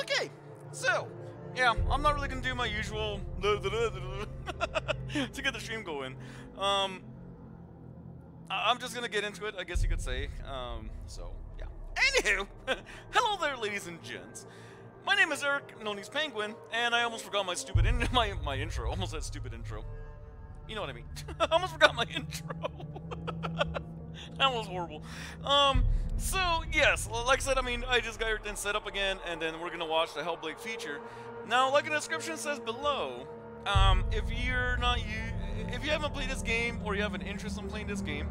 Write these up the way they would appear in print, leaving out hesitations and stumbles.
Okay, so, yeah, I'm not really gonna do my usual to get the stream going. I'm just gonna get into it, I guess you could say. So, yeah. Anywho, hello there, ladies and gents. My name is Eric, known as Penguin, and I almost forgot my stupid my intro. Almost said stupid intro. You know what I mean. I almost forgot my intro. That was horrible. So, yes, like I said, I mean, I just got everything set up again, and then we're gonna watch the Hellblade feature. Now, like the description says below, if you haven't played this game, or you have an interest in playing this game,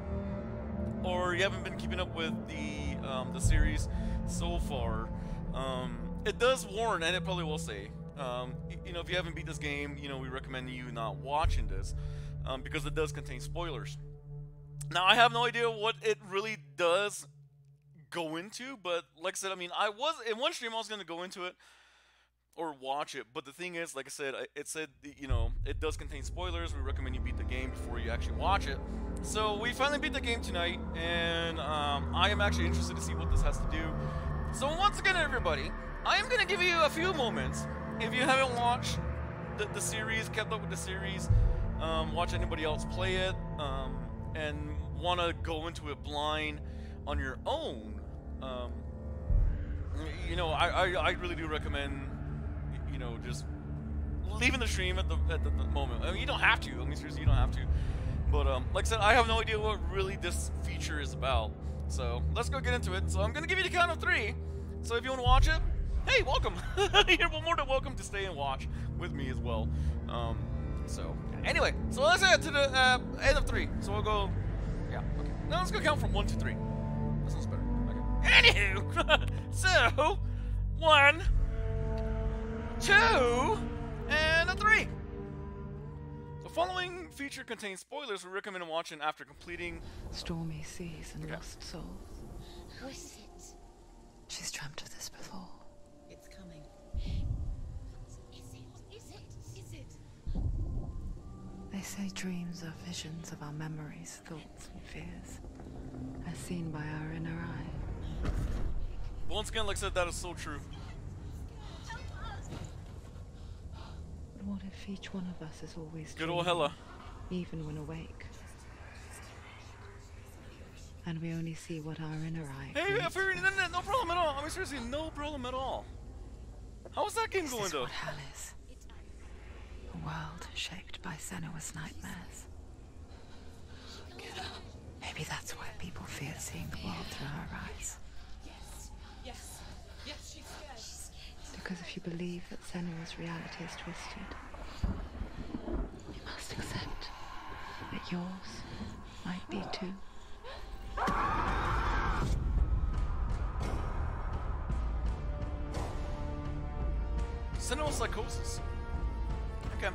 or you haven't been keeping up with the series so far, it does warn, and it probably will say, you know, if you haven't beat this game, you know, we recommend you not watching this, because it does contain spoilers. Now, I have no idea what it really does go into, but like I said, I mean, in one stream I was going to go into it, or watch it, but the thing is, like I said, it said, you know, it does contain spoilers. We recommend you beat the game before you actually watch it. So we finally beat the game tonight, and I am actually interested to see what this has to do. So once again, everybody, I am going to give you a few moments. If you haven't watched the series, kept up with the series, watch anybody else play it, and want to go into it blind on your own, you know, I really do recommend, you know, just leaving the stream at the moment. I mean, you don't have to. I mean, seriously, you don't have to. But like I said, I have no idea what really this feature is about. So let's go get into it. So I'm gonna give you the count of 3. So if you want to watch it, hey, welcome. You're more than welcome to stay and watch with me as well. So anyway, so let's head to the end of 3. So we'll go. Yeah. Okay. Now let's go count from 1 to 3. That sounds better. Okay. Anywho, so 1, 2, and a 3. The following feature contains spoilers. We recommend watching after completing stormy seas and lost souls. What is it? She's dreamt of this before. It's coming. Is it? Is it? Is it? They say dreams are visions of our memories, thoughts, and fears, as seen by our inner eye. Once again, like I said, that is so true. But what if each one of us is always Good old Hella. even when awake? And we only see what our inner eye Hey, no problem at all. I mean, seriously, no problem at all. How is that game going, This is though? what hell is. A world shaped by Senua's nightmares. Maybe that's why people fear seeing the world through her eyes. Yes. Yes. Yes, she's scared. Because if you believe that Senua's reality is twisted, you must accept that yours might be too. Senua psychosis. Okay.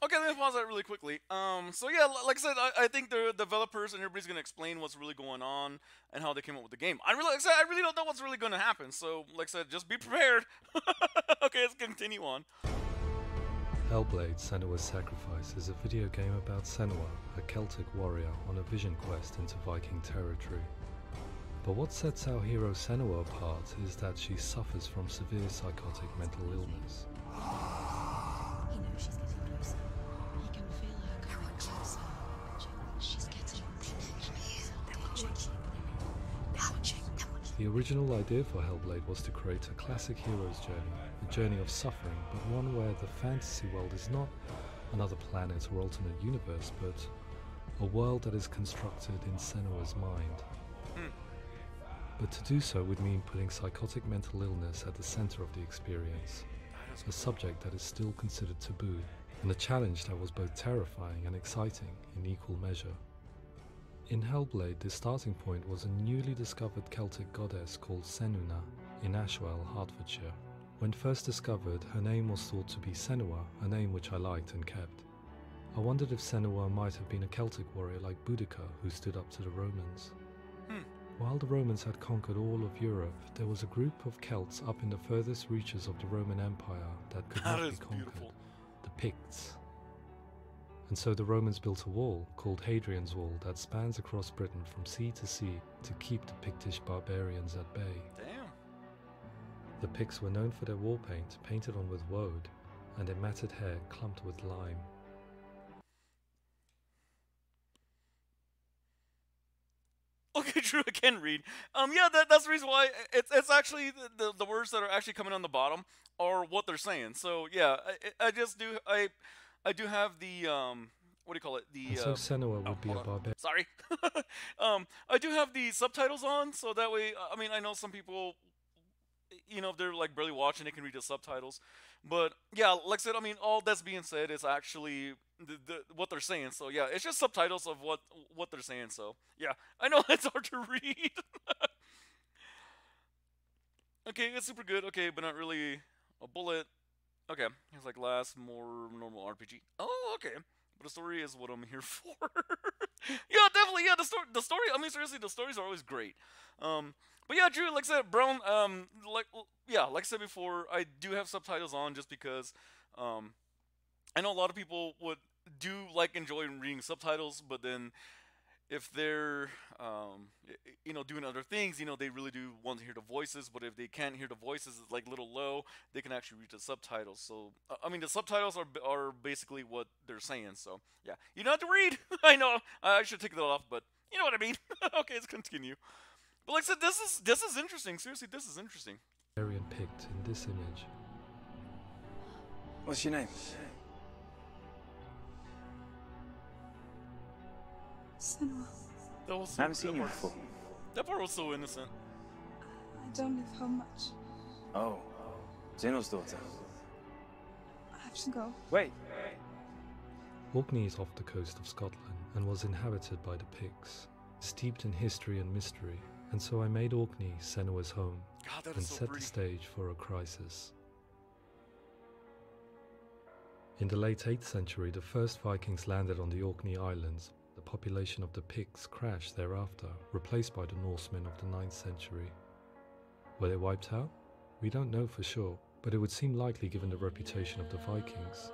Okay, let me pause that really quickly. So yeah, like I said, I think the developers and everybody's gonna explain what's really going on and how they came up with the game. I really don't know what's really gonna happen. So, like I said, just be prepared. Okay, let's continue on. Hellblade: Senua's Sacrifice is a video game about Senua, a Celtic warrior on a vision quest into Viking territory. But what sets our hero Senua apart is that she suffers from severe psychotic mental illness. He knows she's getting closer. He can feel her coming closer. She's getting The original idea for Hellblade was to create a classic hero's journey, a journey of suffering, but one where the fantasy world is not another planet or alternate universe, but a world that is constructed in Senua's mind. But to do so would mean putting psychotic mental illness at the center of the experience, a subject that is still considered taboo, and a challenge that was both terrifying and exciting in equal measure. In Hellblade, the starting point was a newly discovered Celtic goddess called Senua in Ashwell, Hertfordshire. When first discovered, her name was thought to be Senua, a name which I liked and kept. I wondered if Senua might have been a Celtic warrior like Boudica who stood up to the Romans. While the Romans had conquered all of Europe, there was a group of Celts up in the furthest reaches of the Roman Empire that could not be conquered, beautiful. the Picts. And so the Romans built a wall, called Hadrian's Wall, that spans across Britain from sea to sea to keep the Pictish barbarians at bay. Damn. The Picts were known for their war paint, painted on with woad, and their matted hair clumped with lime. Okay, true. I can read. Yeah, that's the reason why it's actually the words that are actually coming on the bottom are what they're saying. So yeah, I do have the what do you call it? The And so Senua would be a hold on. barbarian. Sorry. I do have the subtitles on, so that way. I mean, I know some people, you know, if they're like barely watching, they can read the subtitles. But yeah, like I said, I mean, all that's being said is actually what they're saying. So yeah, it's just subtitles of what they're saying. So yeah, I know it's hard to read. Okay, it's super good. Okay, but not really a bullet. Okay, it's like last more normal RPG. Oh, okay. But the story is what I'm here for. Yeah, definitely. Yeah, the story. I mean, seriously, the stories are always great. But yeah, Drew, like I said, Brown. Like I said before, I do have subtitles on just because. I know a lot of people would enjoy reading subtitles, but then if they're you know, doing other things, you know, they really do want to hear the voices. But if they can't hear the voices, it's like a little low, they can actually read the subtitles. So I mean, the subtitles are basically what they're saying. So yeah, you don't have to read. I know I should take that off, but you know what I mean. Okay, let's continue. But like I said, this is interesting. Seriously, this is interesting. Pict in this image. What's your name? Senua, That was I haven't seen you before. That part was so innocent. I don't live home much. Oh, Zeno's daughter. I have to go. Wait. Orkney is off the coast of Scotland and was inhabited by the Picts, steeped in history and mystery, and so I made Orkney Senua's home God, that and is so set pretty. the stage for a crisis. In the late 8th century, the first Vikings landed on the Orkney Islands. The population of the Picts crashed thereafter, replaced by the Norsemen of the 9th century. Were they wiped out? We don't know for sure, but it would seem likely given the reputation of the Vikings.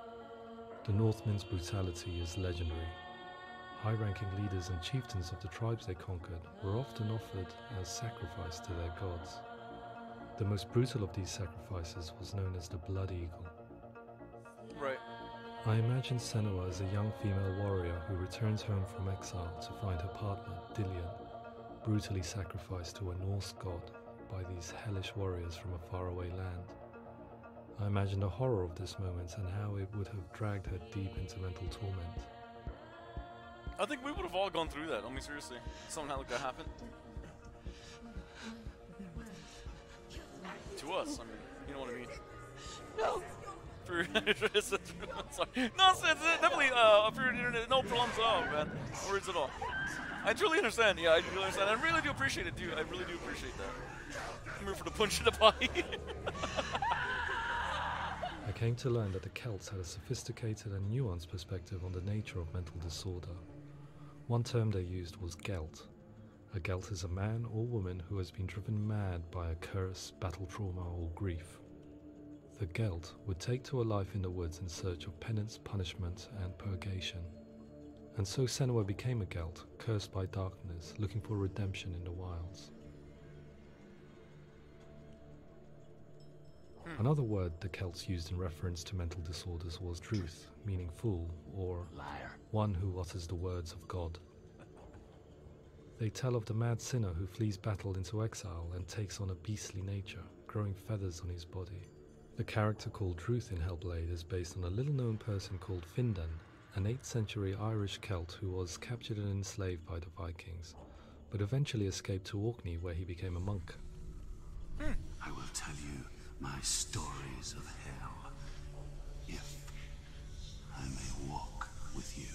The Northmen's brutality is legendary. High-ranking leaders and chieftains of the tribes they conquered were often offered as sacrifice to their gods. The most brutal of these sacrifices was known as the Blood Eagle. Right. I imagine Senua as a young female warrior who returns home from exile to find her partner, Dillion, brutally sacrificed to a Norse god by these hellish warriors from a faraway land. I imagine the horror of this moment and how it would have dragged her deep into mental torment. I think we would have all gone through that. I mean, seriously, something like that happened to us. I mean, you know what I mean? No. Sorry. No, it's definitely for your internet. No problems at all, man. No worries at all. I truly understand. Yeah, I really understand. I really do appreciate it, dude. I really do appreciate that. I'm here for the punch in the body. I came to learn that the Celts had a sophisticated and nuanced perspective on the nature of mental disorder. One term they used was Gelt. A Gelt is a man or woman who has been driven mad by a curse, battle trauma, or grief. The Gelt would take to a life in the woods in search of penance, punishment, and purgation. And so Senua became a Gelt, cursed by darkness, looking for redemption in the wilds. Another word the Celts used in reference to mental disorders was druth, meaning fool, or liar, one who utters the words of God. They tell of the mad sinner who flees battle into exile and takes on a beastly nature, growing feathers on his body. The character called Druth in Hellblade is based on a little-known person called Findan, an 8th century Irish Celt who was captured and enslaved by the Vikings, but eventually escaped to Orkney where he became a monk. I will tell you my stories of hell, if I may walk with you.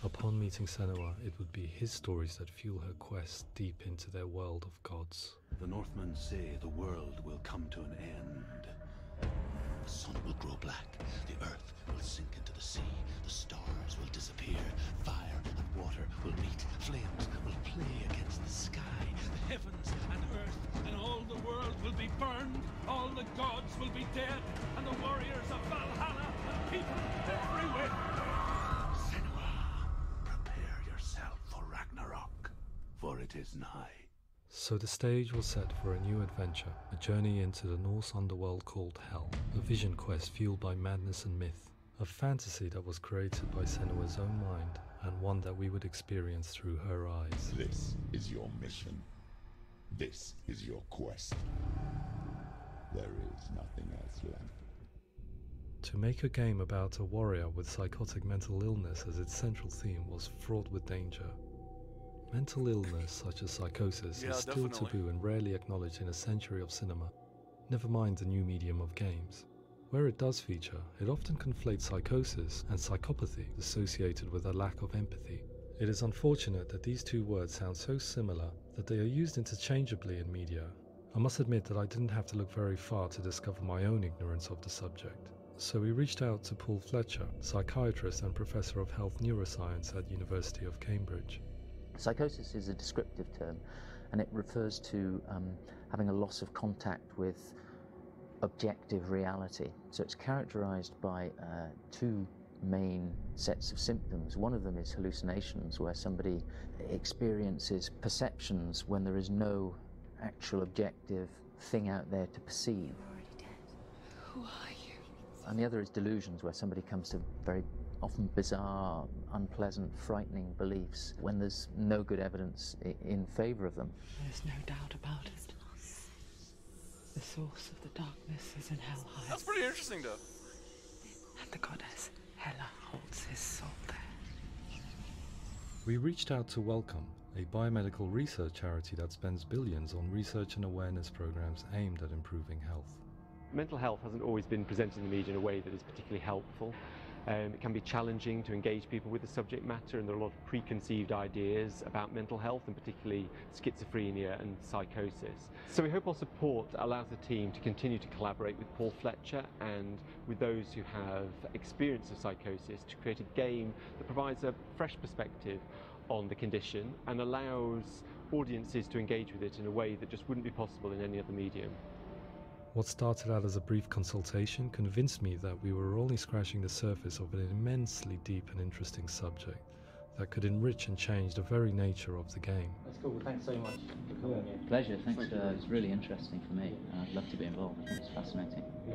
Upon meeting Senua, it would be his stories that fuel her quest deep into their world of gods. The Northmen say the world will come to an end. The sun will grow black, the earth will sink into the sea, the stars will disappear, fire and water will meet, flames will play against the sky, the heavens and earth and all the world will be burned, all the gods will be dead, and the warriors of Valhalla and people everywhere. Senua, prepare yourself for Ragnarok, for it is nigh. So the stage was set for a new adventure, a journey into the Norse underworld called Hell, a vision quest fueled by madness and myth, a fantasy that was created by Senua's own mind, and one that we would experience through her eyes. This is your mission. This is your quest. There is nothing else left. To make a game about a warrior with psychotic mental illness as its central theme was fraught with danger. Mental illness, such as psychosis, is still taboo and rarely acknowledged in a century of cinema, never mind the new medium of games. Where it does feature, it often conflates psychosis and psychopathy associated with a lack of empathy. It is unfortunate that these two words sound so similar that they are used interchangeably in media. I must admit that I didn't have to look very far to discover my own ignorance of the subject. So we reached out to Paul Fletcher, psychiatrist and professor of health neuroscience at University of Cambridge. Psychosis is a descriptive term, and it refers to having a loss of contact with objective reality. So it's characterized by two main sets of symptoms. One of them is hallucinations, where somebody experiences perceptions when there is no actual objective thing out there to perceive. You're already dead. Who are you? And the other is delusions, where somebody comes to very often bizarre, unpleasant, frightening beliefs when there's no good evidence in favor of them. There's no doubt about it. The source of the darkness is in Helheim. That's pretty interesting, though. And the goddess Hela holds his soul there. We reached out to Welcome, a biomedical research charity that spends billions on research and awareness programs aimed at improving health. Mental health hasn't always been presented in the media in a way that is particularly helpful. It can be challenging to engage people with the subject matter, and there are a lot of preconceived ideas about mental health, and particularly schizophrenia and psychosis. So we hope our support allows the team to continue to collaborate with Paul Fletcher and with those who have experience of psychosis to create a game that provides a fresh perspective on the condition and allows audiences to engage with it in a way that just wouldn't be possible in any other medium. What started out as a brief consultation convinced me that we were only scratching the surface of an immensely deep and interesting subject that could enrich and change the very nature of the game. That's cool. Thanks so much for coming here. Pleasure. Thanks. It's really interesting for me, and I'd love to be involved. I think it's fascinating. Yeah.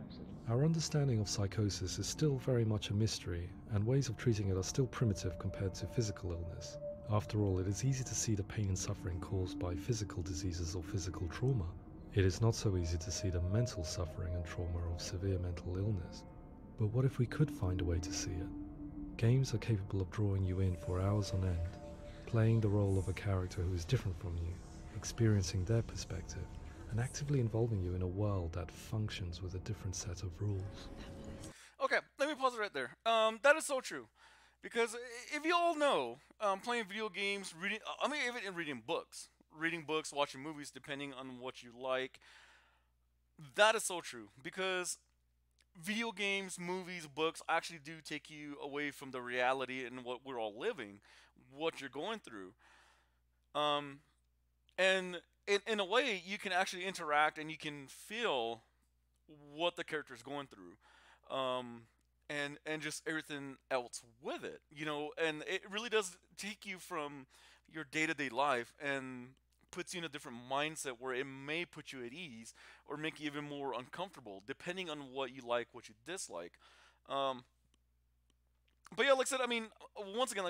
Absolutely. Our understanding of psychosis is still very much a mystery, and ways of treating it are still primitive compared to physical illness. After all, it is easy to see the pain and suffering caused by physical diseases or physical trauma. It is not so easy to see the mental suffering and trauma of severe mental illness. But what if we could find a way to see it? Games are capable of drawing you in for hours on end, playing the role of a character who is different from you, experiencing their perspective, and actively involving you in a world that functions with a different set of rules. Okay, let me pause it right there. That is so true. Because if you all know, playing video games, even reading books, watching movies, depending on what you like, that is so true. Because video games, movies, books actually do take you away from the reality and what we're all living, what you're going through. And in a way, you can actually interact and you can feel what the character is going through. And just everything else with it, and it really does take you from your day-to-day life and puts you in a different mindset where it may put you at ease or make you even more uncomfortable, depending on what you like, what you dislike. But yeah, like I said, once again,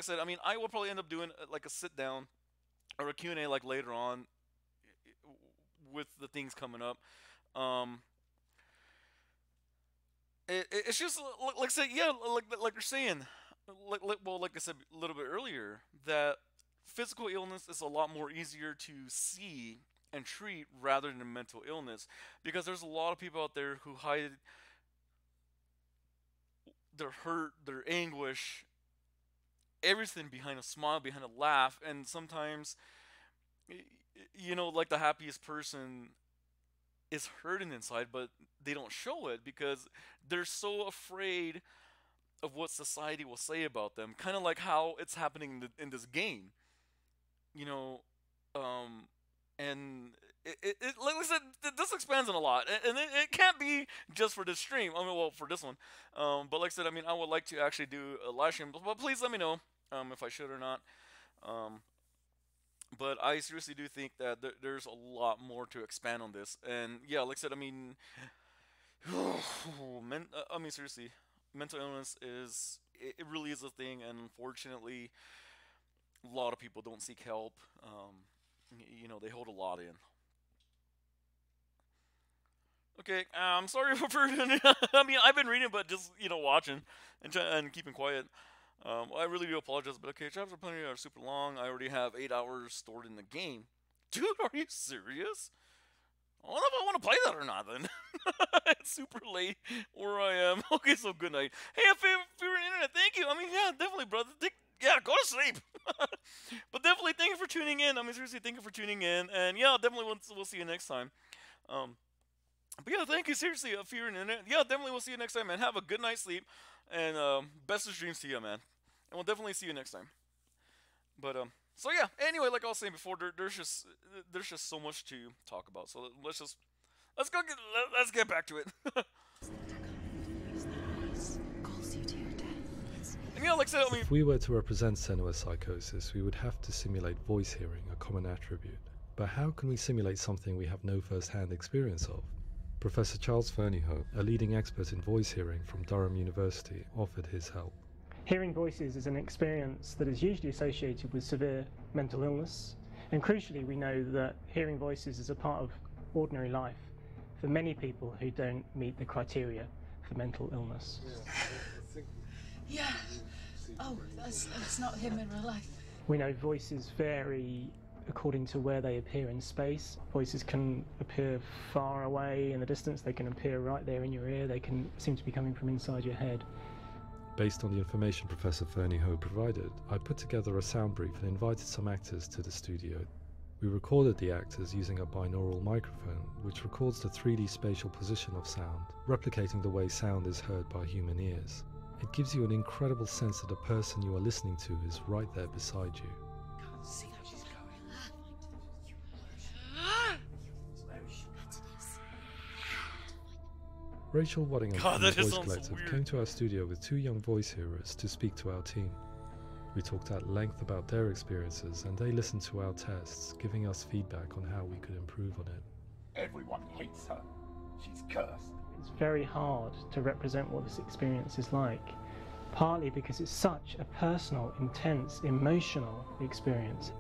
I will probably end up doing like a sit-down or a Q&A like later on with the things coming up. It's just like I said, yeah, like you're saying, like I said a little bit earlier, that physical illness is a lot more easier to see and treat rather than mental illness, because there's a lot of people out there who hide their hurt, their anguish, everything behind a smile, behind a laugh, and sometimes, like the happiest person is hurting inside, but they don't show it because they're so afraid of what society will say about them. Kind of like how it's happening in this game, and like I said, this expands on a lot, and it can't be just for this stream. For this one, but like I said, I would like to actually do a live stream, but please let me know if I should or not. But I seriously do think that there's a lot more to expand on this. And yeah, like I said, I mean, I mean seriously, mental illness is it really is a thing, and unfortunately, a lot of people don't seek help. You know, they hold a lot in. Okay, I'm sorry for. I mean, I've been reading, but just watching and keeping quiet. I really do apologize, but okay, chapters plenty are super long. I already have 8 hours stored in the game. Dude, are you serious? I don't know if I want to play that or not. Then it's super late where I am. Okay, so good night. Hey, if you're on the internet, thank you. I mean, yeah, definitely, brother. Yeah, go to sleep. But definitely, thank you for tuning in. I mean, seriously, thank you for tuning in. And yeah, definitely, we'll see you next time. But yeah, thank you. Seriously, if you're on the internet, yeah, definitely, we'll see you next time, man. Have a good night's sleep, and best of dreams to you, man. And we'll definitely see you next time. But so yeah. Anyway, like I was saying before, there's just so much to talk about. So let's get back to it. And yeah, like I said, I mean, if we were to represent Senua psychosis, we would have to simulate voice hearing, a common attribute. But how can we simulate something we have no first-hand experience of? Professor Charles Fernyhough, a leading expert in voice hearing from Durham University, offered his help. Hearing voices is an experience that is usually associated with severe mental illness, and crucially we know that hearing voices is a part of ordinary life for many people who don't meet the criteria for mental illness. Yeah. Oh, that's not him in real life. We know voices vary according to where they appear in space. Voices can appear far away in the distance, they can appear right there in your ear, they can seem to be coming from inside your head. Based on the information Professor Fernyhough provided, I put together a sound brief and invited some actors to the studio. We recorded the actors using a binaural microphone, which records the 3D spatial position of sound, replicating the way sound is heard by human ears. It gives you an incredible sense that the person you are listening to is right there beside you. Can't see how she's going. Rachel Waddingham God, from the that just Voice sounds so Collective weird. came to our studio with 2 young voice hearers to speak to our team. We talked at length about their experiences, and they listened to our tests, giving us feedback on how we could improve on it. Everyone hates her. She's cursed. It's very hard to represent what this experience is like, partly because it's such a personal, intense, emotional experience.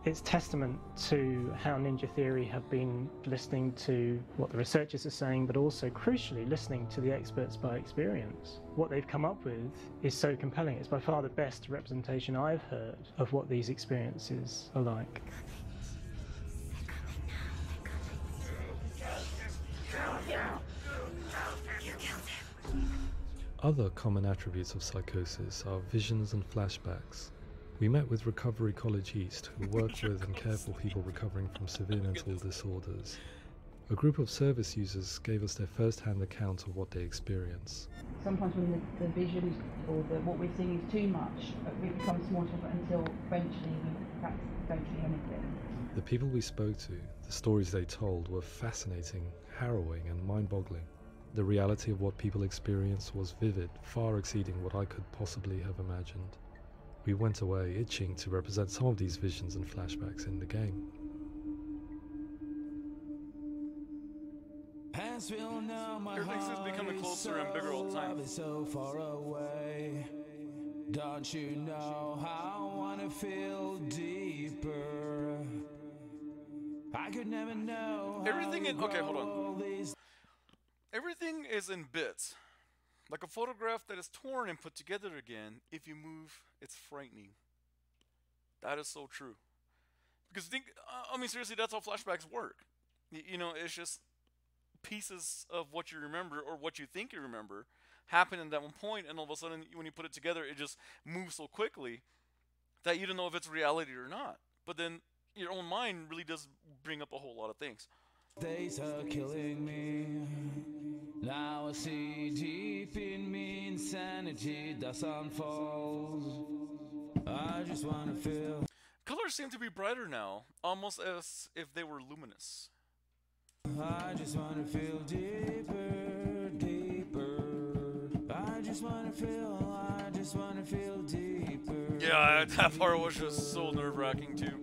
It's testament to how Ninja Theory have been listening to what the researchers are saying, but also, crucially, listening to the experts by experience. What they've come up with is so compelling. It's by far the best representation I've heard of what these experiences are like. Other common attributes of psychosis are visions and flashbacks. We met with Recovery College East, who work with and care for people recovering from severe mental disorders. A group of service users gave us their first-hand account of what they experience. Sometimes when the vision or what we're seeing is too much, it becomes more difficult until eventually we perhaps don't see anything. The people we spoke to, the stories they told, were fascinating, harrowing and mind-boggling. The reality of what people experienced was vivid, far exceeding what I could possibly have imagined. We went away itching to represent some of these visions and flashbacks in the game. Everything's just becoming closer and bigger all the time. So far away. Don't you know how I wanna feel deeper? I could never know. Everything in okay, hold on. Everything is in bits. Like a photograph that is torn and put together again. If you move, it's frightening. That is so true. Because I mean, seriously, that's how flashbacks work. You know, it's just pieces of what you remember or what you think you remember happen in that one point, and all of a sudden, when you put it together, it just moves so quickly that you don't know if it's reality or not. But then your own mind really does bring up a whole lot of things. Days are killing me. Now I see deep in me insanity dust unfolds. I just wanna feel. Colors seem to be brighter now, almost as if they were luminous. I just wanna feel deeper, deeper. I just wanna feel deeper. Yeah, that part was just so nerve-wracking too.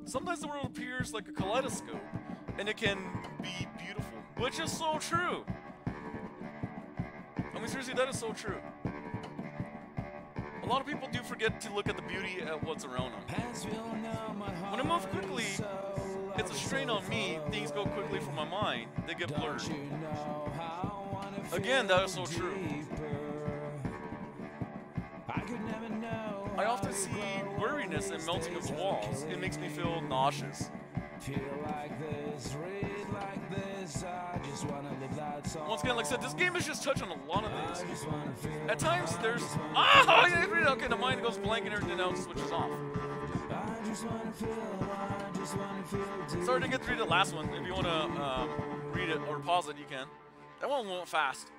sometimes the world appears like a kaleidoscope, and it can be beautiful, which is so true. I mean, seriously, that is so true. A lot of people do forget to look at the beauty at what's around them. When I move quickly, it's a strain on me. Things go quickly from my mind. They get blurred. Again, that is so true. I often see weariness and melting of the walls. It makes me feel nauseous. Once again, like I said, this game is just touching on a lot of things. At times, there's... okay, the mind goes blank and everything else switches off. Sorry to get through the last one. If you want to read it or pause it, you can. That one went fast.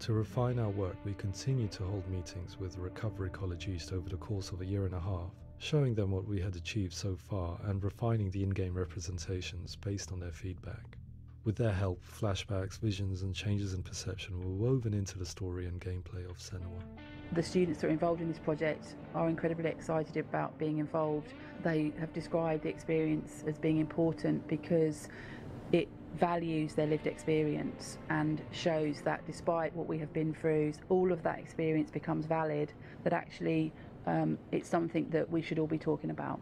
To refine our work, we continue to hold meetings with Recovery College East over the course of a year and a half, showing them what we had achieved so far and refining the in-game representations based on their feedback. With their help, flashbacks, visions and changes in perception were woven into the story and gameplay of Senua. The students that are involved in this project are incredibly excited about being involved. They have described the experience as being important because it values their lived experience and shows that despite what we have been through, all of that experience becomes valid, that actually it's something that we should all be talking about.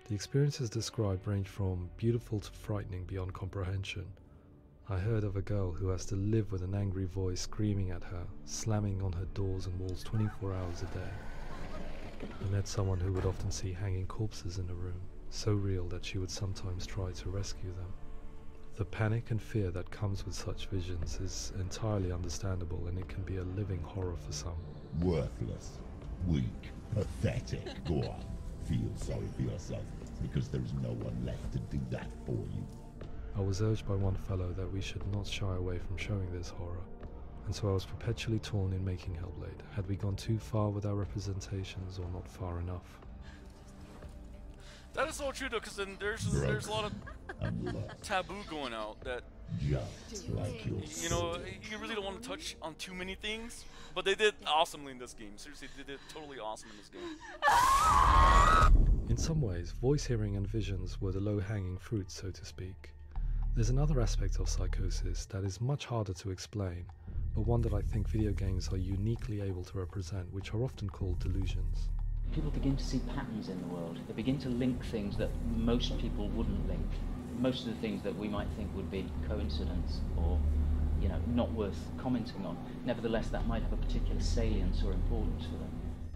The experiences described range from beautiful to frightening beyond comprehension. I heard of a girl who has to live with an angry voice screaming at her, slamming on her doors and walls 24 hours a day. I met someone who would often see hanging corpses in a room, so real that she would sometimes try to rescue them. The panic and fear that comes with such visions is entirely understandable, and it can be a living horror for some. Worthless, weak, pathetic. Go on, feel sorry for yourself, because there is no one left to do that for you. I was urged by one fellow that we should not shy away from showing this horror, and so I was perpetually torn in making Hellblade. Had we gone too far with our representations or not far enough? That is so true though, because then there's a lot of taboo going out that just like you know, you really don't want to touch on too many things, but they did awesomely in this game. Seriously, they did totally awesome in this game. In some ways, voice hearing and visions were the low-hanging fruit, so to speak. There's another aspect of psychosis that is much harder to explain, but one that I think video games are uniquely able to represent, which are often called delusions. People begin to see patterns in the world. They begin to link things that most people wouldn't link. Most of the things that we might think would be coincidence or, you know, not worth commenting on. Nevertheless, that might have a particular salience or importance for them.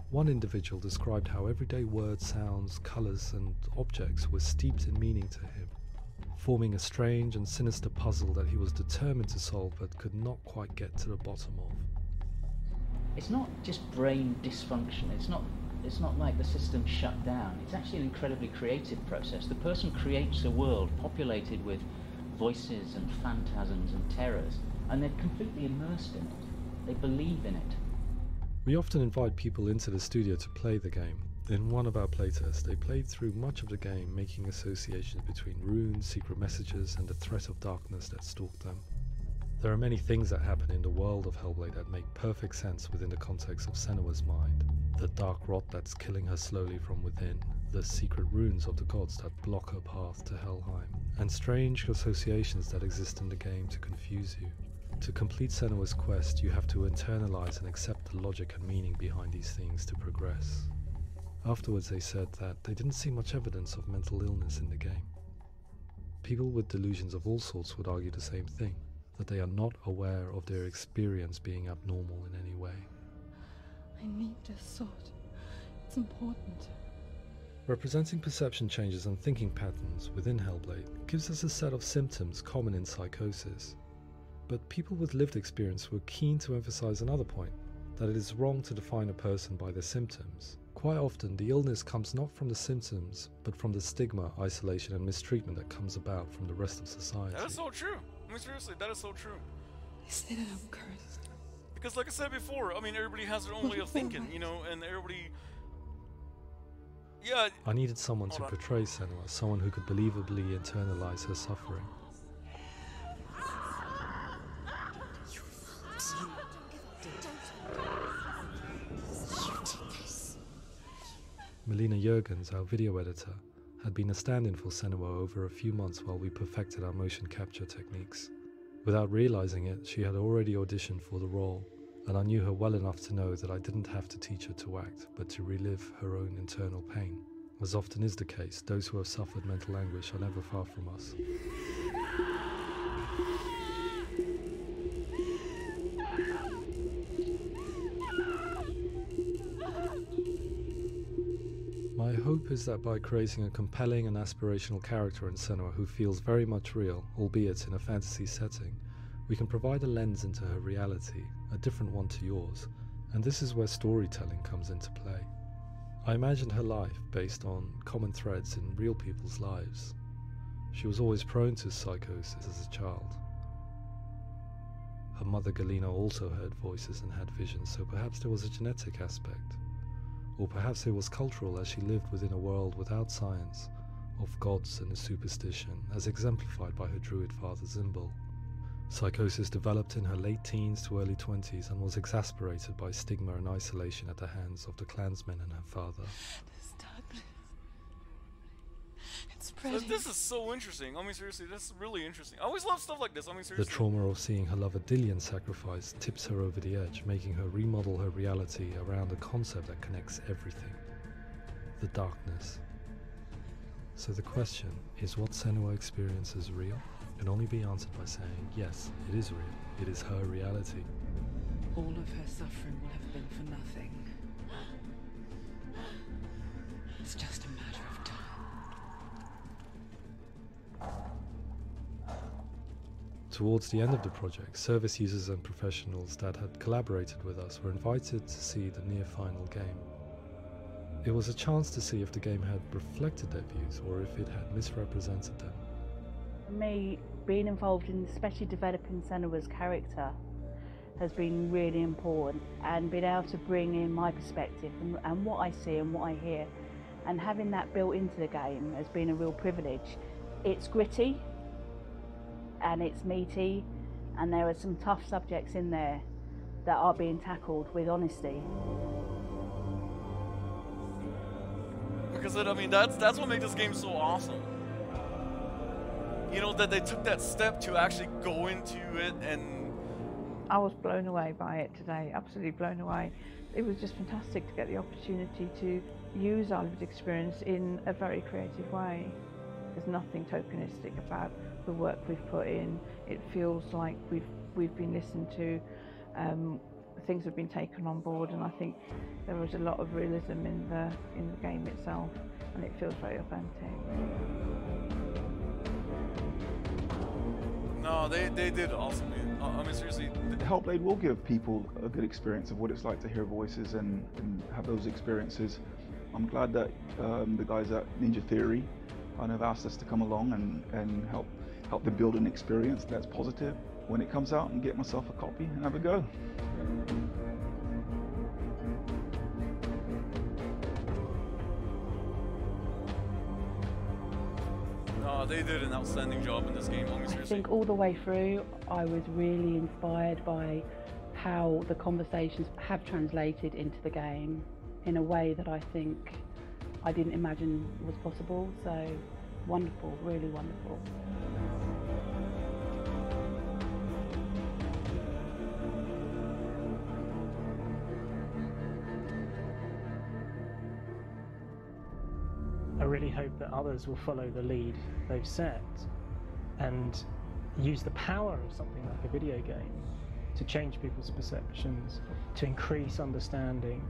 One individual described how everyday words, sounds, colours and objects were steeped in meaning to him, forming a strange and sinister puzzle that he was determined to solve but could not quite get to the bottom of. It's not just brain dysfunction. It's not like the system shut down. It's actually an incredibly creative process. The person creates a world populated with voices and phantasms and terrors, and they're completely immersed in it. They believe in it. We often invite people into the studio to play the game. In one of our playtests, they played through much of the game, making associations between runes, secret messages, and the threat of darkness that stalked them. There are many things that happen in the world of Hellblade that make perfect sense within the context of Senua's mind. The dark rot that's killing her slowly from within, the secret runes of the gods that block her path to Helheim, and strange associations that exist in the game to confuse you. To complete Senua's quest, you have to internalize and accept the logic and meaning behind these things to progress. Afterwards, they said that they didn't see much evidence of mental illness in the game. People with delusions of all sorts would argue the same thing, that they are not aware of their experience being abnormal in any way. I need this sword. It's important. Representing perception changes and thinking patterns within Hellblade gives us a set of symptoms common in psychosis. But people with lived experience were keen to emphasize another point, that it is wrong to define a person by their symptoms. Quite often, the illness comes not from the symptoms, but from the stigma, isolation and mistreatment that comes about from the rest of society. That is so true. I mean, seriously, that is so true. They say that I'm cursed. Because like I said before, I mean, everybody has their own way of thinking, you know, and everybody... Yeah. I needed someone to portray Senua, someone who could believably internalize her suffering. Melina Jurgens, our video editor, had been a stand-in for Senua over a few months while we perfected our motion capture techniques. Without realizing it, she had already auditioned for the role, and I knew her well enough to know that I didn't have to teach her to act, but to relive her own internal pain. As often is the case, those who have suffered mental anguish are never far from us. My hope is that by creating a compelling and aspirational character in Senua who feels very much real, albeit in a fantasy setting, we can provide a lens into her reality, a different one to yours, and this is where storytelling comes into play. I imagined her life based on common threads in real people's lives. She was always prone to psychosis as a child. Her mother Galina also heard voices and had visions, so perhaps there was a genetic aspect. Or perhaps it was cultural, as she lived within a world without science, of gods and superstition, as exemplified by her druid father Zimbal. Psychosis developed in her late teens to early 20s and was exacerbated by stigma and isolation at the hands of the clansmen and her father. This darkness. It's So spreading. this is so interesting. I mean, seriously, that's really interesting. I always love stuff like this. I mean, The seriously. trauma of seeing her lover Dillian sacrificed tips her over the edge, making her remodel her reality around a concept that connects everything: the darkness. So the question is, what Senua experiences real? Can only be answered by saying, yes, it is real. It is her reality. All of her suffering will have been for nothing. It's just a matter of time. Towards the end of the project, service users and professionals that had collaborated with us were invited to see the near-final game. It was a chance to see if the game had reflected their views or if it had misrepresented them. For me, being involved in especially developing Senua's character has been really important, and being able to bring in my perspective and what I see and what I hear, and having that built into the game has been a real privilege. It's gritty and it's meaty, and there are some tough subjects in there that are being tackled with honesty. Because I mean, that's what makes this game so awesome. You know, that they took that step to actually go into it, and I was blown away by it today, absolutely blown away. It was just fantastic to get the opportunity to use our lived experience in a very creative way. There's nothing tokenistic about the work we've put in. It feels like we've been listened to, things have been taken on board, and I think there was a lot of realism in the game itself, and it feels very authentic. no, they did awesomely. I mean, seriously. Hellblade will give people a good experience of what it's like to hear voices and have those experiences. I'm glad that the guys at Ninja Theory kind of asked us to come along and help them build an experience that's positive when it comes out, and get myself a copy and have a go. No, they did an outstanding job in this game. I mean, I seriously. think all the way through I was really inspired by how the conversations have translated into the game in a way that I think I didn't imagine was possible. So wonderful, really wonderful. I really hope that others will follow the lead they've set and use the power of something like a video game to change people's perceptions, to increase understanding,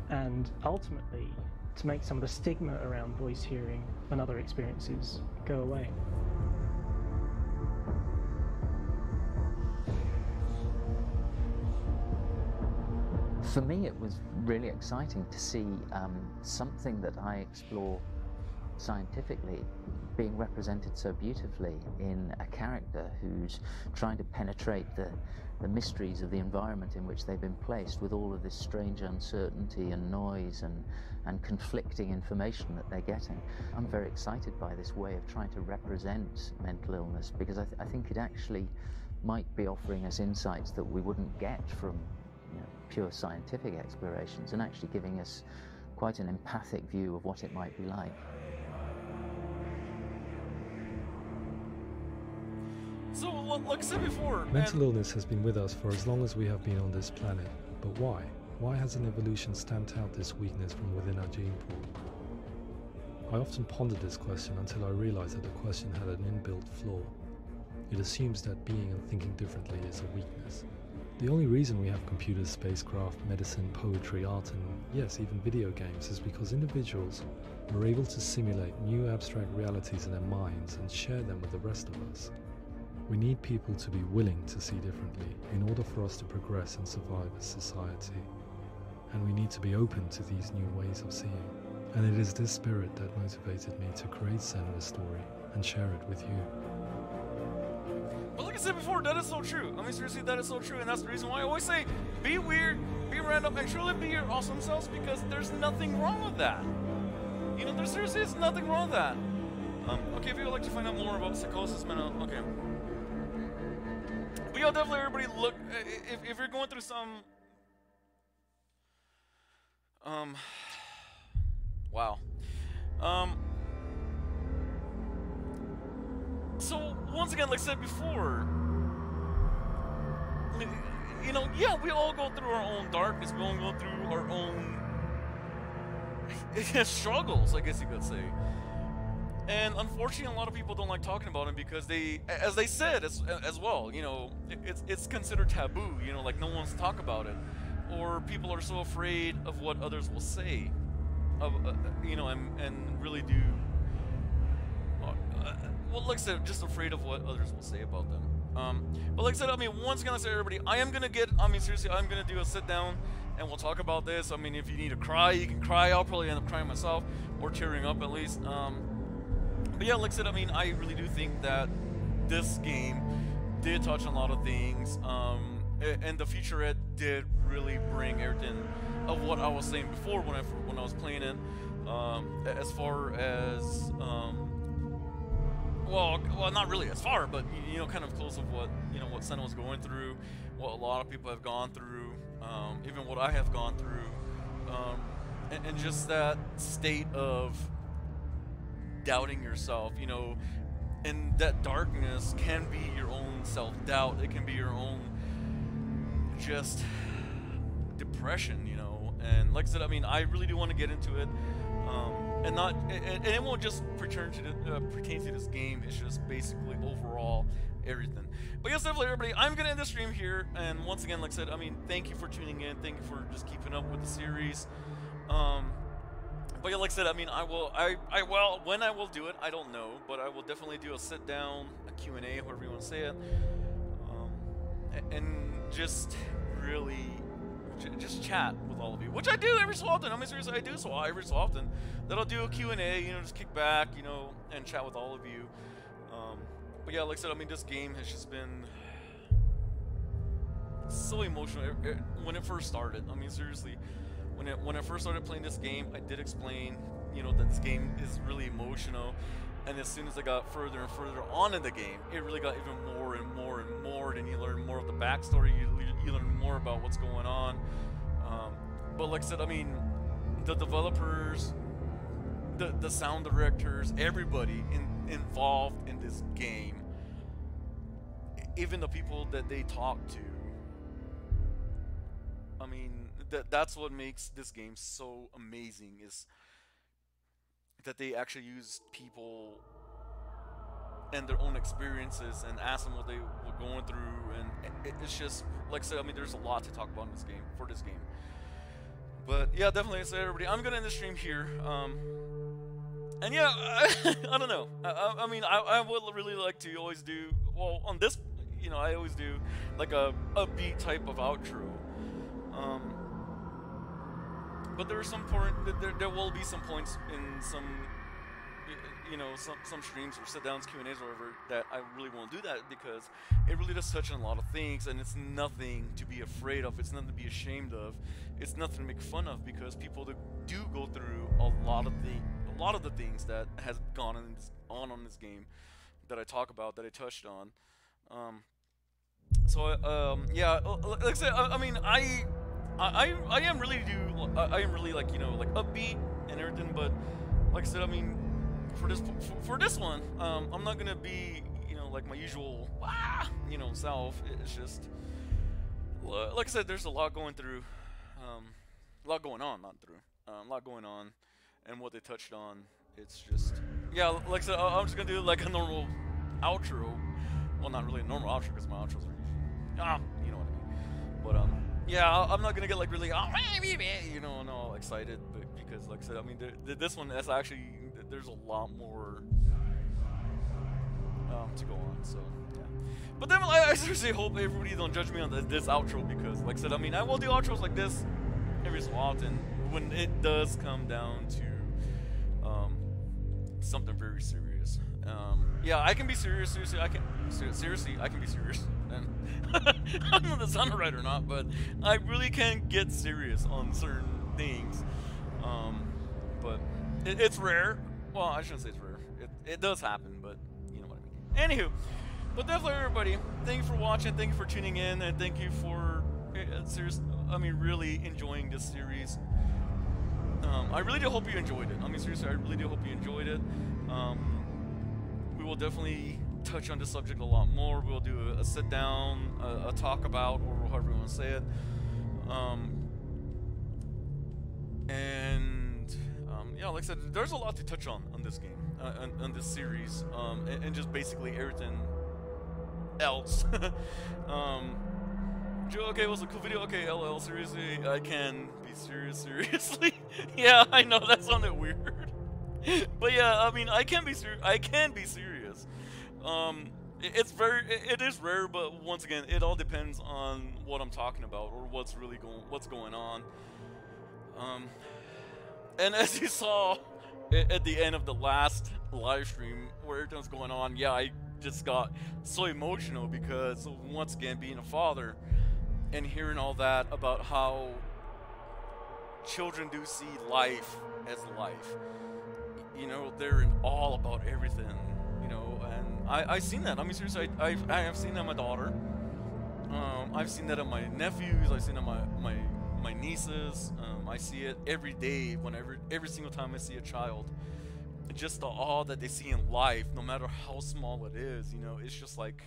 and ultimately to make some of the stigma around voice hearing and other experiences go away. For me, it was really exciting to see something that I explore scientifically being represented so beautifully in a character who's trying to penetrate the mysteries of the environment in which they've been placed, with all of this strange uncertainty and noise and conflicting information that they're getting. I'm very excited by this way of trying to represent mental illness, because I think it actually might be offering us insights that we wouldn't get from pure scientific explorations, and actually giving us quite an empathic view of what it might be like. So, like I said before, mental illness has been with us for as long as we have been on this planet. But why? Why hasn't evolution stamped out this weakness from within our gene pool? I often pondered this question until I realized that the question had an inbuilt flaw. It assumes that being and thinking differently is a weakness. The only reason we have computers, spacecraft, medicine, poetry, art, and yes, even video games is because individuals are able to simulate new abstract realities in their minds and share them with the rest of us. We need people to be willing to see differently in order for us to progress and survive as society. And we need to be open to these new ways of seeing. And it is this spirit that motivated me to create Senua's story and share it with you. But like I said before, that is so true. I mean, seriously, that is so true, and that's the reason why I always say, be weird, be random, and truly be your awesome selves, because there's nothing wrong with that. You know, there seriously is nothing wrong with that. Okay, if you would like to find out more about psychosis, mental, okay. But yeah, definitely everybody look, if you're going through some, wow. So, once again, like I said before, you know, yeah, we all go through our own darkness, we all go through our own struggles, I guess you could say. And unfortunately, a lot of people don't like talking about them because they, as they said as well, you know, it's considered taboo, you know, like no one wants to talk about it. Or people are so afraid of what others will say, you know, and really do, well, like I said, just afraid of what others will say about them. But like I said, I mean, once again, I say everybody, I am gonna get, I mean, seriously, I'm gonna do a sit down and we'll talk about this. I mean, if you need to cry, you can cry. I'll probably end up crying myself or tearing up at least. But yeah, like I said, I mean, I really do think that this game did touch on a lot of things, and the featurette did really bring everything of what I was saying before when I was playing it, as far as well, not really as far, but you know, kind of close of what what Senua was going through, what a lot of people have gone through, even what I have gone through, and just that state of doubting yourself, you know, and that darkness can be your own self-doubt. It can be your own just depression, you know. And like I said, I mean, I really do want to get into it, and it won't just pertain to this game. It's just basically overall everything. But yes, definitely everybody, I'm gonna end the stream here. And once again, like I said, I mean, thank you for tuning in. Thank you for just keeping up with the series. But yeah, like I said, I mean, well, when I will do it, I don't know, but I will definitely do a sit down, a Q&A, however you want to say it, and just really, just chat with all of you, which I do every so often. I mean, seriously, I do so every so often that I'll do a Q&A, you know, just kick back, you know, and chat with all of you. But yeah, like I said, I mean, this game has just been so emotional when it first started. I mean, seriously. When I first started playing this game, I did explain, you know, that this game is really emotional, and as soon as I got further and further on in the game, it really got even more and more and more, and you learn more of the backstory, you learn more about what's going on. But like I said, I mean, the developers, the sound directors, everybody involved in this game, even the people that they talk to, I mean, that's what makes this game so amazing, is that they actually use people and their own experiences and ask them what they were going through, and it's just, like I said, I mean, there's a lot to talk about in this game, for this game. But yeah, definitely, so everybody, I'm gonna end the stream here, and yeah, I don't know, I mean, I would really like to always do, well, on this, you know, I always do like a upbeat type of outro. But there are some there will be some points in some, you know, some streams or sit-downs, Q&As, or whatever, that I really won't do that, because it really does touch on a lot of things, and it's nothing to be afraid of. It's nothing to be ashamed of. It's nothing to make fun of, because people that do go through a lot of the things that has gone on this game that I talk about, that I touched on. So yeah, like I said, I mean, I am really I am really like, you know, like upbeat and everything, but like I said, I mean, for this one, I'm not gonna be, you know, like my usual you know, self. It's just like I said, there's a lot going through, a lot going on, not through, a lot going on, and what they touched on. It's just, yeah, like I said, I'm just gonna do like a normal outro. Well, not really a normal outro because my outros are usually, you know what I mean. But yeah, I'm not gonna get like really, you know, and all excited, but because like I said, I mean, this one is actually, there's a lot more to go on. So yeah. But then I seriously hope everybody don't judge me on this outro, because like I said, I mean, I will do outros like this every so often when it does come down to something very serious. Yeah, I can be serious. Seriously, I can be serious. And I don't know if that sounded right or not, but I really can get serious on certain things. But it's rare. Well, I shouldn't say it's rare. It does happen, but you know what I mean. Anywho, but definitely everybody, thank you for watching, thank you for tuning in, and thank you for really enjoying this series. I really do hope you enjoyed it. I mean, seriously, I really do hope you enjoyed it. We will definitely touch on this subject a lot more. We'll do a sit down, a talk about, or however you want to say it. Yeah, like I said, there's a lot to touch on this game, on this series, and just basically everything else. Okay, it was a cool video. Okay, LL, seriously, I can be serious, seriously. Yeah, I know that sounded weird. But yeah, I mean, I can be serious. It is rare, but once again, it all depends on what I'm talking about or what's going on. And as you saw at the end of the last live stream where everything was going on, yeah, I just got so emotional because once again, being a father and hearing all that about how children do see life as life. You know, they're in all about everything, you know, and I've seen that. I mean, seriously, I have seen that in my daughter. I've seen that in my nephews. I've seen it in my nieces. I see it every day, every single time I see a child. Just the awe that they see in life, no matter how small it is, you know, it's just like,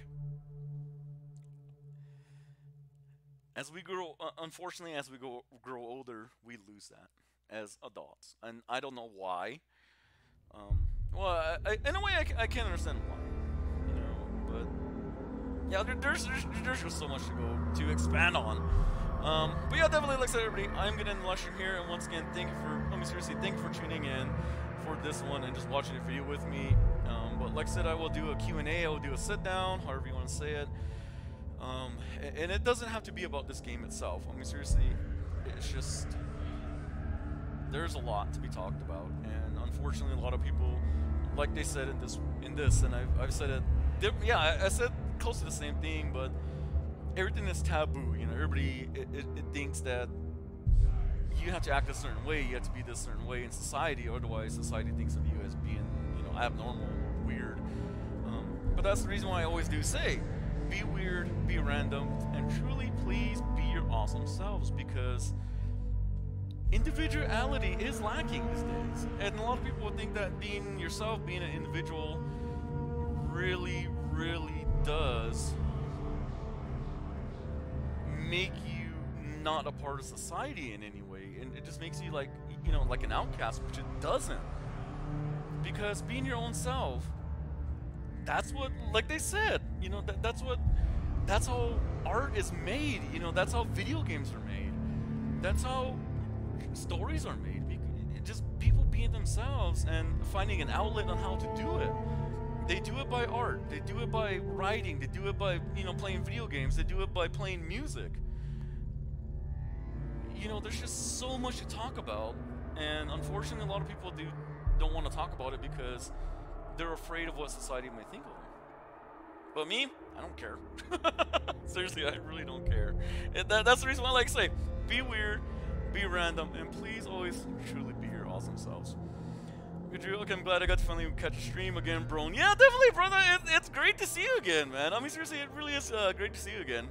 as we grow, unfortunately, as we grow older, we lose that as adults, and I don't know why. Well, in a way, I can't understand why, you know. But yeah, there's just so much to expand on. But yeah, definitely, like I said, everybody, I'm gonna end the live stream here, and once again, thank you for tuning in for this one and just watching the video with me. But like I said, I will do a Q&A, I will do a sit down, however you want to say it. And it doesn't have to be about this game itself. I mean, seriously, it's just, there's a lot to be talked about, and unfortunately, a lot of people, like they said in this, and I've said it. Yeah, I said close to the same thing, but everything is taboo. You know, everybody it thinks that you have to act a certain way, you have to be this certain way in society, otherwise society thinks of you as being, you know, abnormal or weird. But that's the reason why I always do say, be weird, be random, and truly please be your awesome selves, because individuality is lacking these days. And a lot of people would think that being yourself, being an individual, really, really does make you not a part of society in any way. And it just makes you like, you know, like an outcast, which it doesn't. Because being your own self, that's what, like they said, you know, that's how art is made, you know, that's how video games are made. That's how stories are made. Just people being themselves and finding an outlet on how to do it. They do it by art, they do it by writing, they do it by, you know, playing video games, they do it by playing music. You know, there's just so much to talk about, and unfortunately a lot of people don't want to talk about it because they're afraid of what society might think of them. But me, I don't care. Seriously, I really don't care. That's the reason why I like to say, be weird, be random, and please always truly be your awesome selves. Good Drew, okay, I'm glad I got to finally catch a stream again, bro. Yeah, definitely, brother. It's great to see you again, man. I mean, seriously, it really is great to see you again.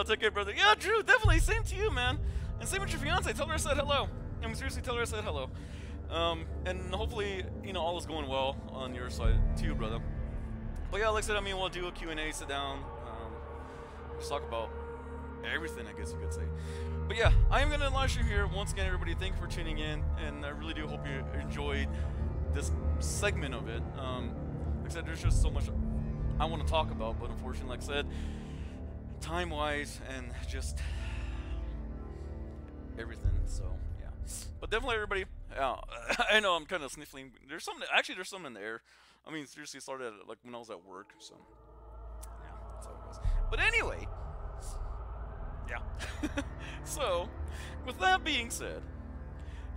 Take care, brother. Yeah, Drew, definitely. Same to you, man. And same with your fiance. Tell her I said hello. I mean, seriously, tell her I said hello. And hopefully, you know, all is going well on your side too, brother. But yeah, like I said, I mean, we'll do a Q&A, sit down, just talk about everything, I guess you could say. But yeah, I am going to launch you here. Once again, everybody, thank you for tuning in, and I really do hope you enjoyed this segment of it. Like I said, there's just so much I want to talk about, but unfortunately, like I said, time-wise and just everything, so yeah. But definitely, everybody, I know I'm kind of sniffling. There's something, actually, there's something in the air. I mean, seriously, it started like when I was at work, so yeah, that's how it goes. But anyway, yeah. So, with that being said,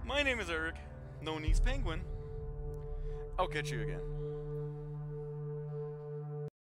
my name is Eric, Noni's Penguin. I'll catch you again.